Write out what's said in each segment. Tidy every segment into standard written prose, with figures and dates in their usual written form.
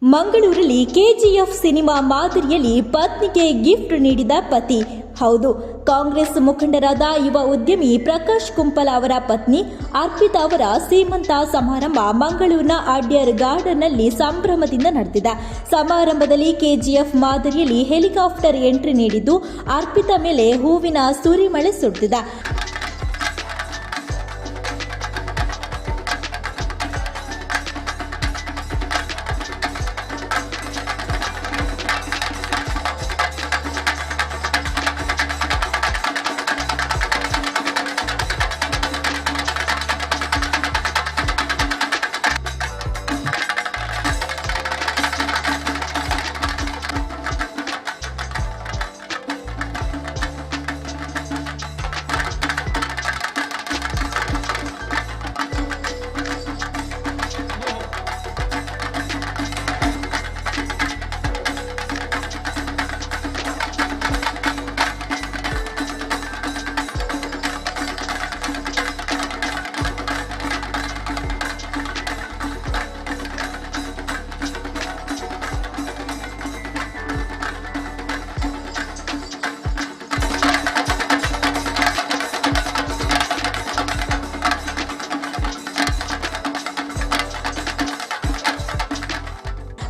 ಮಂಗಳೂರಲ್ಲಿ KGF cinema ಮಾದರಿಯಲ್ಲಿ ಪತ್ನಿಗೆ ಗಿಫ್ಟ್ ನೀಡಿದ ಪತಿ. ಹೌದು, ಕಾಂಗ್ರೆಸ್ ಮುಖಂಡರಾದ ಯುವ ಉದ್ಯಮಿ ಪ್ರಕಾಶ್ ಕುಂಪಲ ಅವರ ಪತ್ನಿ ಅರ್ಪಿತಾ ಅವರ ಸೀಮಂತ ಸಮಾರಂಭ ಮಂಗಳೂರಿನ ಅಡ್ಯರ್ ಗಾರ್ಡನ್ನಲ್ಲಿ ಸಂಭ್ರಮದಿಂದ ನಡೆದಿದೆ. ಸಮಾರಂಭದಲ್ಲಿ ಕೆಜಿಎಫ್ ಮಾದರಿಯಲ್ಲಿ ಹೆಲಿಕಾಪ್ಟರ್ ಎಂಟ್ರಿ ನೀಡಿದ್ದು ಅರ್ಪಿತಾ ಮೇಲೆ ಹೂವಿನ ಸುರಿಮಳೆ ಸುರಿದಿದೆ.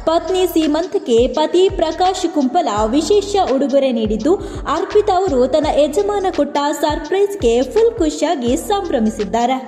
ಪತ್ನಿ ಸೀಮಂತಕ್ಕೆ ಪತಿ ಪ್ರಕಾಶ್ ಕುಂಪಲ ವಿಶೇಷ ಉಡುಗೊರೆ ನೀಡಿದ್ದು, ಅರ್ಪಿತಾ ಅವರು ತನ್ನ ಯಜಮಾನ ಕೊಟ್ಟ ಸರ್ಪ್ರೈಸ್ಗೆ ಫುಲ್ ಖುಷಿಯಾಗಿ ಸಂಭ್ರಮಿಸಿದ್ದಾರೆ.